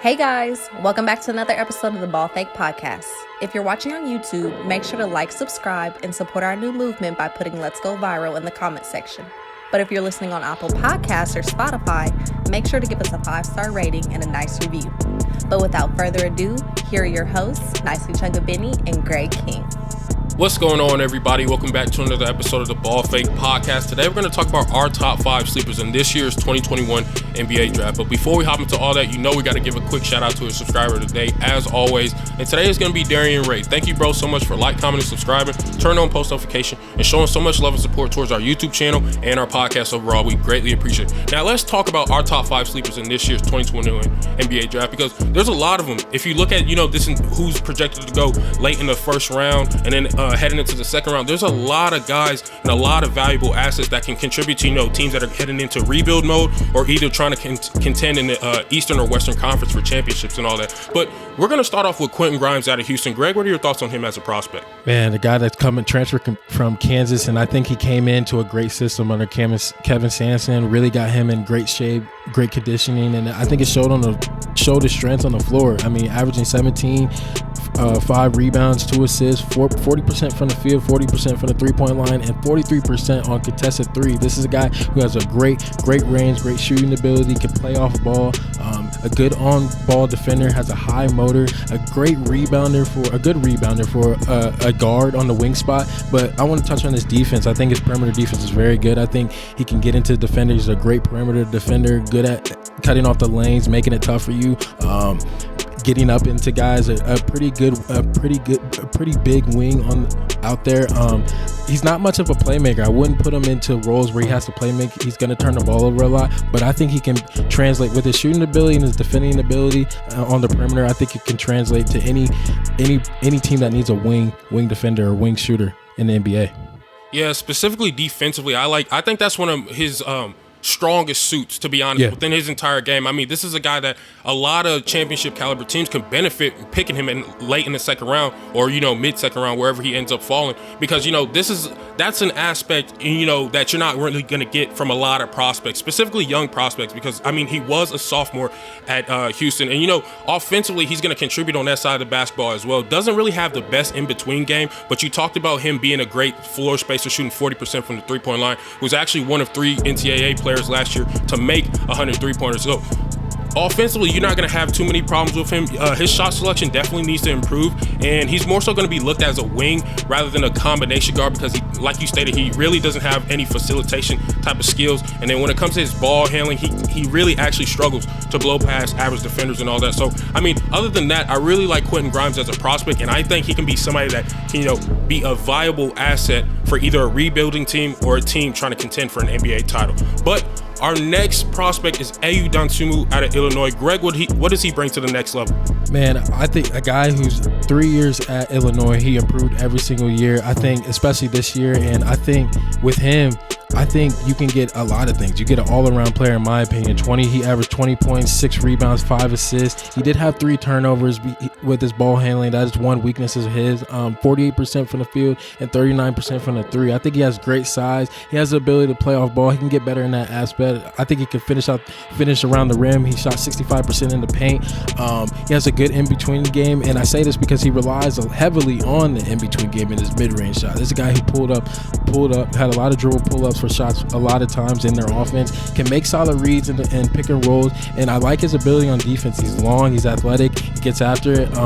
Hey guys, welcome back to another episode of the Ball Fake Podcast. If you're watching on YouTube, make sure to like, subscribe, and support our new movement by putting Let's Go Viral in the comment section. But if you're listening on Apple Podcasts or Spotify, make sure to give us a 5-star rating and a nice review. But without further ado, here are your hosts, Nicely Chunga Benny and Greg King. What's going on, everybody? Welcome back to another episode of the Ball Fake Podcast. Today, we're going to talk about our top 5 sleepers in this year's 2021 NBA Draft. But before we hop into all that, we got to give a quick shout out to a subscriber today, as always. And today is going to be Darian Ray. Thank you, bro, so much for commenting, subscribing, turning on post notification, and showing so much love and support towards our YouTube channel and our podcast overall. We greatly appreciate it. Now, let's talk about our top 5 sleepers in this year's 2021 NBA Draft, because there's a lot of them. If you look at, this is who's projected to go late in the first round and then heading into the second round, there's a lot of guys and a lot of valuable assets that can contribute to teams that are heading into rebuild mode or either trying to contend in the Eastern or Western Conference for championships and all that. But we're going to start off with Quinton Grimes out of Houston. Greg, what are your thoughts on him as a prospect? Man, the guy that's transferred from Kansas, and I think he came into a great system under Kevin Sampson, really got him in great shape, great conditioning, and I think it showed his strengths on the floor. I mean, averaging 17, 5 rebounds, 2 assists, 40% from the field, 40% from the three-point line, and 43% on contested three. This is a guy who has a great range, great shooting ability, can play off ball, a good on-ball defender, has a high motor, a good rebounder for a guard on the wing spot. But I want to touch on his defense. I think his perimeter defense is very good. I think he can get into defenders. He's a great perimeter defender, good at cutting off the lanes, making it tough for you. Getting up into guys, a pretty big wing out there. He's not much of a playmaker. I wouldn't put him into roles where he has to play make. He's going to turn the ball over a lot, but I think he can translate with his shooting ability and his defending ability on the perimeter. I think he can translate to any team that needs a wing defender or wing shooter in the NBA. Yeah, specifically defensively, I think that's one of his strongest suits, to be honest, within his entire game. I mean, this is a guy that a lot of championship caliber teams can benefit picking him late in the second round or mid-second round, wherever he ends up falling, because that's an aspect that you're not really going to get from a lot of prospects, specifically young prospects, because I mean, he was a sophomore at Houston, and offensively he's going to contribute on that side of the basketball as well. Doesn't really have the best in-between game, but you talked about him being a great floor spacer, shooting 40% from the three-point line. Was actually one of 3 NCAA players last year to make 100 3-pointers. So offensively, you're not going to have too many problems with him. His shot selection definitely needs to improve, and he's more so going to be looked at as a wing rather than a combination guard, because he, like you stated, he really doesn't have any facilitation type of skills. And then when it comes to his ball handling, he really actually struggles to blow past average defenders and all that. So, I mean, other than that, I really like Quentin Grimes as a prospect, and I think he can be somebody that can, be a viable asset for either a rebuilding team or a team trying to contend for an NBA title. But our next prospect is Ayo Dosunmu out of Illinois. Greg, what does he bring to the next level? Man, I think a guy who's 3 years at Illinois, he improved every single year. I think, especially this year, and I think with him, I think you can get a lot of things. You get an all-around player, in my opinion. He averaged 20 points, 6 rebounds, 5 assists. He did have 3 turnovers with his ball handling. That is one weakness of his. 48% from the field and 39% from the three. I think he has great size. He has the ability to play off ball. He can get better in that aspect. I think he can finish around the rim. He shot 65% in the paint. He has a good in-between game, and I say this because he relies heavily on the in-between game in his mid-range shot. This is a guy who pulled up, had a lot of dribble pull-ups for shots a lot of times in their offense, can make solid reads and pick and rolls, and I like his ability on defense. He's long, he's athletic, he gets after it.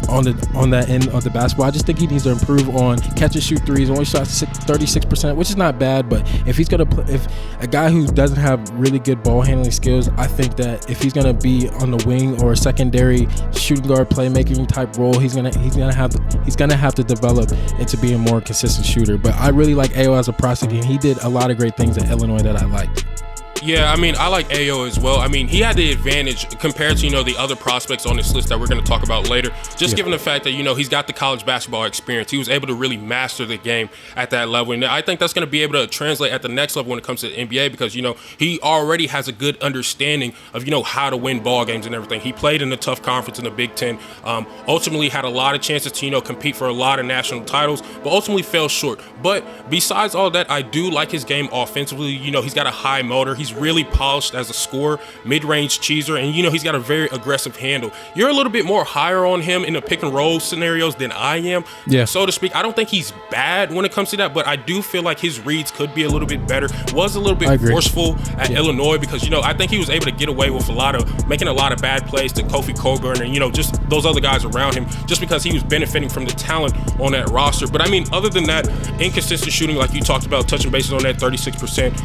On that end of the basketball, I just think he needs to improve on catch and shoot threes. Only shot 36%, which is not bad, but if he's if a guy who doesn't have really good ball handling skills, I think that if he's gonna be on the wing or a secondary shooting guard playmaking type role, he's gonna have to develop into being a more consistent shooter. But I really like Ayo as a prospect, and he did a lot of great things at Illinois that I liked. Yeah, I mean, I like Ayo as well. I mean, he had the advantage compared to, the other prospects on this list that we're going to talk about later. Just given the fact that, he's got the college basketball experience. He was able to really master the game at that level. And I think that's going to be able to translate at the next level when it comes to the NBA because, he already has a good understanding of, how to win ball games and everything. He played in a tough conference in the Big Ten. Ultimately had a lot of chances to, compete for a lot of national titles, but ultimately fell short. But besides all that, I do like his game offensively. He's got a high motor. He's really polished as a scorer, mid-range cheeser, and he's got a very aggressive handle. You're a little bit more higher on him in the pick and roll scenarios than I am, so to speak. I don't think he's bad when it comes to that, but I do feel like his reads could be a little bit better. Was a little bit forceful at Illinois because I think he was able to get away with making a lot of bad plays to Kofi Coburn and just those other guys around him, just because he was benefiting from the talent on that roster. But I mean, other than that, inconsistent shooting, like you talked about, touching bases on that 36%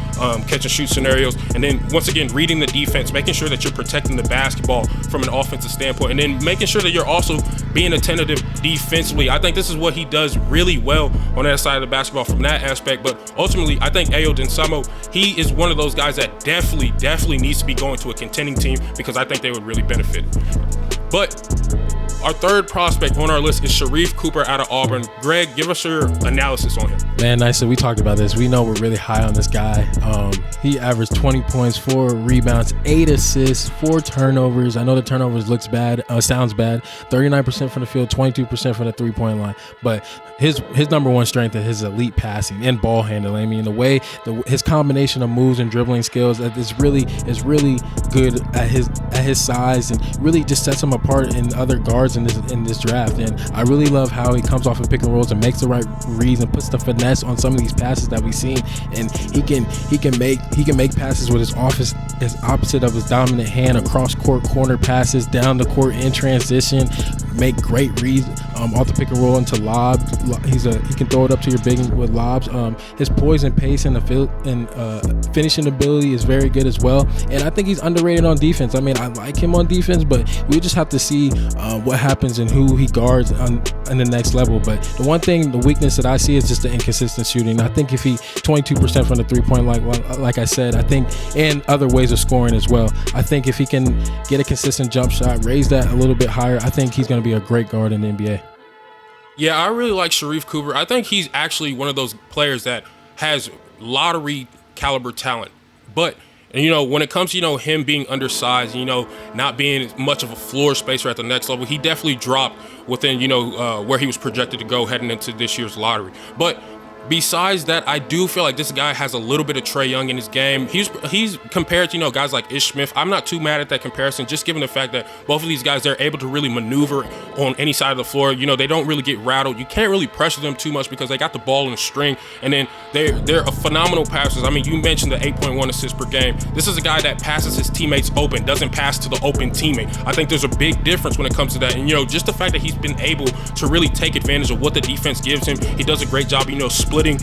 catch and shoot scenarios, and then once again reading the defense, making sure that you're protecting the basketball from an offensive standpoint, and then making sure that you're also being attentive defensively. I think this is what he does really well on that side of the basketball from that aspect. But ultimately, I think Ayo Dosunmu, he is one of those guys that definitely needs to be going to a contending team, because I think they would really benefit. But our third prospect on our list is Sharif Cooper out of Auburn. Greg, give us your analysis on him. Man, nice. So we talked about this. We know we're really high on this guy. He averaged 20 points, 4 rebounds, 8 assists, 4 turnovers. I know the turnovers sounds bad. 39% from the field, 22% from the three-point line. But his number one strength is his elite passing and ball handling. I mean, his combination of moves and dribbling skills is really good at his size, and really just sets him apart in other guards in this draft. And I really love how he comes off of pick and rolls and makes the right reads and puts the finesse on some of these passes that we've seen. And he can make passes with his opposite of his dominant hand, across court corner passes, down the court in transition, make great reads off the pick and roll into lob. He can throw it up to your big with lobs. His poise and pace and finishing ability is very good as well. And I think he's underrated on defense. I mean, I like him on defense, but we just have to see what happens and who he guards on the next level. But the weakness that I see is just the inconsistent shooting. I think if he 22% from the three-point line, like I said, I think, and other ways of scoring as well. I think if he can get a consistent jump shot, raise that a little bit higher, I think he's going to be a great guard in the NBA. Yeah, I really like Sharif Cooper. I think he's actually one of those players that has lottery caliber talent. But when it comes to, him being undersized, not being much of a floor spacer at the next level, he definitely dropped within, where he was projected to go heading into this year's lottery. But besides that, I do feel like this guy has a little bit of Trae Young in his game. He's compared to, guys like Ish Smith. I'm not too mad at that comparison, just given the fact that both of these guys, they're able to really maneuver on any side of the floor. They don't really get rattled. You can't really pressure them too much because they got the ball in the string, and then they're a phenomenal passers. I mean, you mentioned the 8.1 assists per game. This is a guy that passes his teammates open, doesn't pass to the open teammate. I think there's a big difference when it comes to that. And, just the fact that he's been able to really take advantage of what the defense gives him. He does a great job, splitting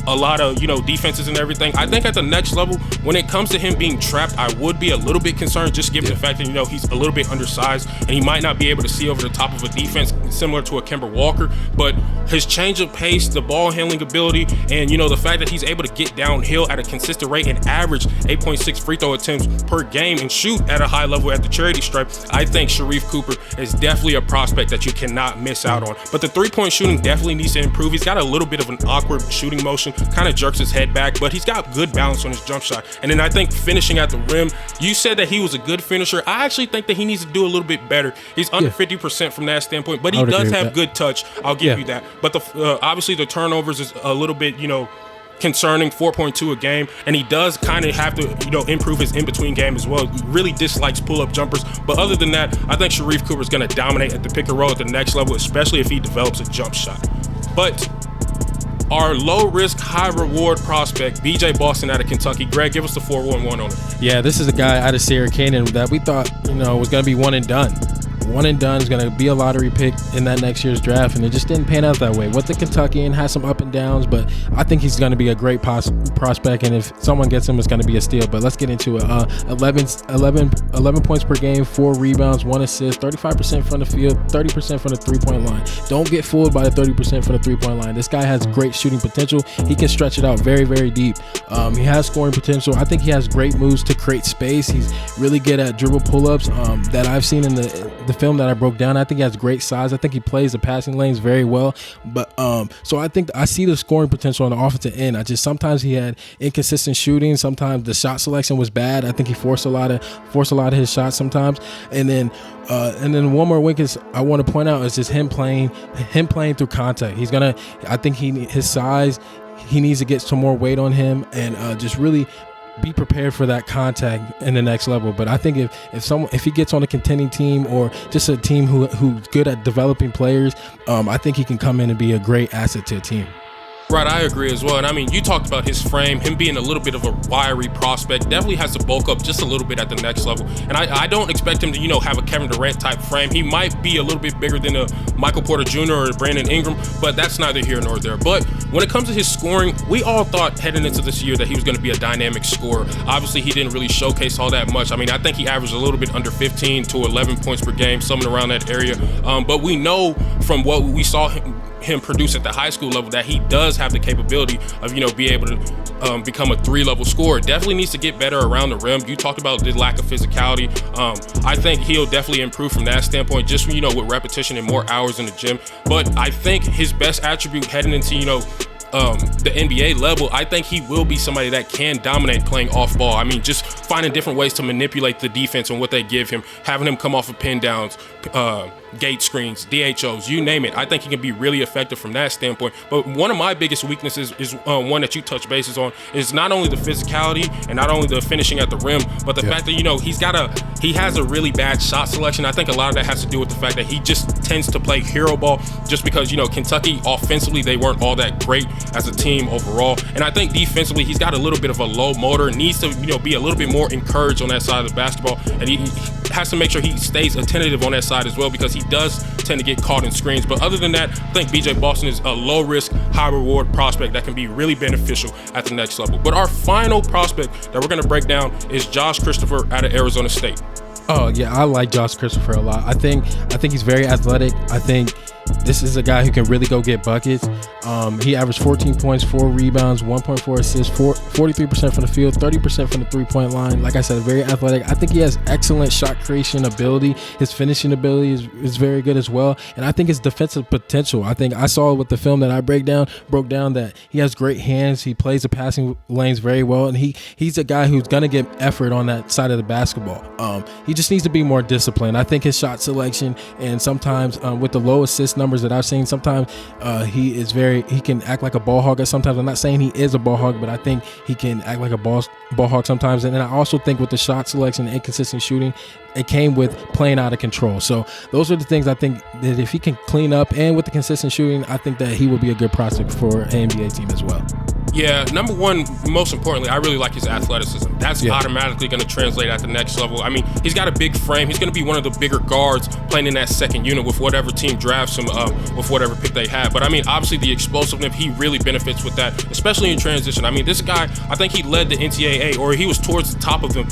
a lot of defenses and everything. I think at the next level, when it comes to him being trapped, I would be a little bit concerned, just given the fact that he's a little bit undersized and he might not be able to see over the top of a defense similar to a Kemba Walker. But his change of pace, the ball handling ability, and the fact that he's able to get downhill at a consistent rate and average 8.6 free throw attempts per game and shoot at a high level at the charity stripe, I think Sharif Cooper is definitely a prospect that you cannot miss out on. But the three-point shooting definitely needs to improve. He's got a little bit of an awkward shooting motion, kind of jerks his head back, but he's got good balance on his jump shot. And then I think finishing at the rim, you said that he was a good finisher. I actually think that he needs to do a little bit better. He's under 50% from that standpoint, but he does have good touch. I'll give you that. But obviously the turnovers is a little bit, concerning, 4.2 a game, and he does kind of have to, improve his in-between game as well. He really dislikes pull-up jumpers, but other than that, I think Sharif Cooper is going to dominate at the pick and roll at the next level, especially if he develops a jump shot. But our low-risk, high-reward prospect, BJ Boston out of Kentucky. Greg, give us the 4-1-1 on him. Yeah, this is a guy out of Sierra Canyon that we thought, was going to be one and done. One and done, is going to be a lottery pick in that next year's draft, and it just didn't pan out that way. Went to Kentucky and has some up and downs, but I think he's going to be a great prospect, and if someone gets him, it's going to be a steal. But let's get into it. 11 points per game, 4 rebounds, 1 assist, 35% from the field, 30% from the three-point line. Don't get fooled by the 30% from the three-point line. This guy has great shooting potential. He can stretch it out very, very deep. He has scoring potential. I think he has great moves to create space. He's really good at dribble pull-ups that I've seen in the film that I broke down. I think he has great size. I think he plays the passing lanes very well. But so I think I see the scoring potential on the offensive end. Sometimes he had inconsistent shooting. Sometimes the shot selection was bad. I think he forced a lot of his shots sometimes. And then one more weakness I want to point out is just him playing through contact. I think his size, he needs to get some more weight on him and just really be prepared for that contact in the next level. But I think if he gets on a contending team or just a team who's good at developing players, I think he can come in and be a great asset to a team. Right, I agree as well. And I mean, you talked about his frame, him being a little bit of a wiry prospect, definitely has to bulk up just a little bit at the next level. And I don't expect him to, have a Kevin Durant type frame. He might be a little bit bigger than a Michael Porter Jr. or Brandon Ingram, but that's neither here nor there. But when it comes to his scoring, we all thought heading into this year that he was going to be a dynamic scorer. Obviously, he didn't really showcase all that much. I mean, I think he averaged a little bit under 15 to 11 points per game, something around that area. But we know from what we saw him produce at the high school level that he does have the capability of be able to become a 3-level scorer. Definitely needs to get better around the rim. You talked about the lack of physicality. I think he'll definitely improve from that standpoint, just with repetition and more hours in the gym. But I think his best attribute heading into the NBA level, I think he will be somebody that can dominate playing off ball. I mean, just finding different ways to manipulate the defense and what they give him, having him come off of pin downs, gate screens, DHOs, you name it. I think he can be really effective from that standpoint. But one of my biggest weaknesses is one that you touch bases on, is not only the physicality and not only the finishing at the rim, but the fact that he has a really bad shot selection. I think a lot of that has to do with the fact that he just tends to play hero ball, just because Kentucky offensively, they weren't all that great as a team overall. And I think defensively, he's got a little bit of a low motor, needs to be a little bit more encouraged on that side of the basketball, and he has to make sure he stays attentive on that side as well, because he does tend to get caught in screens. But other than that, I think BJ Boston is a low-risk, high-reward prospect that can be really beneficial at the next level. But our final prospect that we're going to break down is Josh Christopher out of Arizona State. Oh yeah, I like Josh Christopher a lot. I think he's very athletic. I think this is a guy who can really go get buckets. He averaged 14 points, 4 rebounds, 1.4 assists, 43% from the field, 30% from the three-point line. Like I said, very athletic. I think he has excellent shot creation ability. His finishing ability is very good as well. And I think his defensive potential, I think I saw with the film that I broke down that he has great hands. He plays the passing lanes very well. And he's a guy who's going to get effort on that side of the basketball. He just needs to be more disciplined. I think his shot selection, and sometimes with the low assist numbers that I've seen, sometimes he can act like a ball hog at sometimes. I'm not saying he is a ball hog, but I think he can act like a ball hog sometimes. And then I also think with the shot selection and inconsistent shooting, it came with playing out of control. So those are the things I think that if he can clean up, and with the consistent shooting, I think that he will be a good prospect for an NBA team as well. Yeah, number one, most importantly, I really like his athleticism. That's automatically going to translate at the next level. I mean, he's got a big frame. He's going to be one of the bigger guards playing in that second unit with whatever team drafts him, with whatever pick they have. But I mean, obviously the explosiveness, he really benefits with that, especially in transition. I mean, this guy, I think he led the NCAA, or he was towards the top of them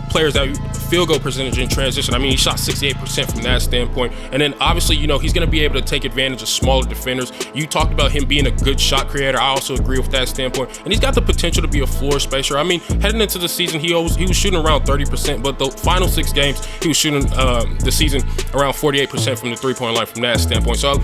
players that field goal percentage in transition. I mean, he shot 68% from that standpoint. And then obviously, he's going to be able to take advantage of smaller defenders. You talked about him being a good shot creator. I also agree with that standpoint. And he's got the potential to be a floor spacer. I mean, heading into the season, he was shooting around 30%, but the final 6 games, he was shooting the season around 48% from the three-point line from that standpoint. So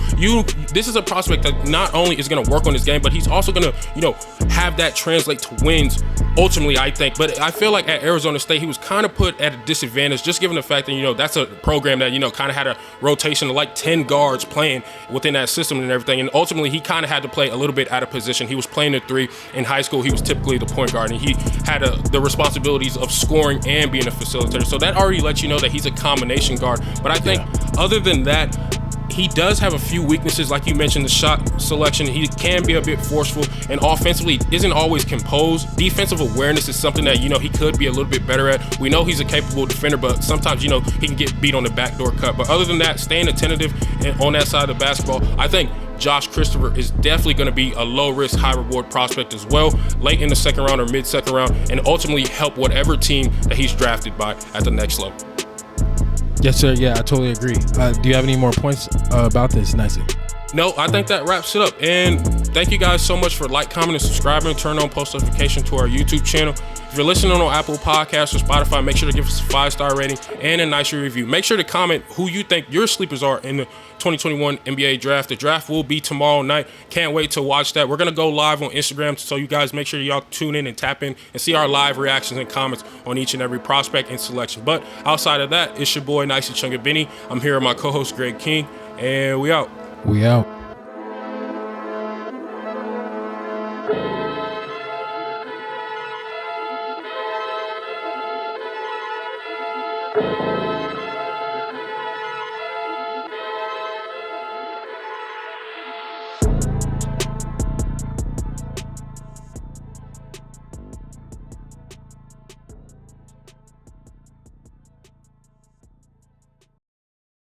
this is a prospect that not only is going to work on his game, but he's also going to, have that translate to wins ultimately, I think. But I feel like at Arizona State, he was kind of put at a disadvantage, just given the fact that, that's a program that, kind of had a rotation of like 10 guards playing within that system and everything. And ultimately, he kind of had to play a little bit out of position. He was playing the 3. In high school, he was typically the point guard, and he had the responsibilities of scoring and being a facilitator. So that already lets you know that he's a combination guard. But I think other than that, he does have a few weaknesses. Like you mentioned, the shot selection, he can be a bit forceful, and offensively isn't always composed. Defensive awareness is something that, he could be a little bit better at. We know he's a capable defender, but sometimes, he can get beat on the backdoor cut. But other than that, staying attentive and on that side of the basketball, I think Josh Christopher is definitely going to be a low-risk, high-reward prospect as well, late in the second round or mid-second round, and ultimately help whatever team that he's drafted by at the next level. Yes, sir. Yeah, I totally agree. Do you have any more points about this, Nicey? No, I think that wraps it up. And thank you guys so much for commenting, and subscribing. Turn on post notification to our YouTube channel. If you're listening on Apple Podcasts or Spotify, make sure to give us a 5-star rating and a nice review. Make sure to comment who you think your sleepers are in the 2021 NBA draft. The draft will be tomorrow night. Can't wait to watch that. We're going to go live on Instagram, so you guys make sure y'all tune in and tap in and see our live reactions and comments on each and every prospect and selection. But outside of that, it's your boy, Nicey Chungabini. I'm here with my co-host, Greg King, and we out. We out.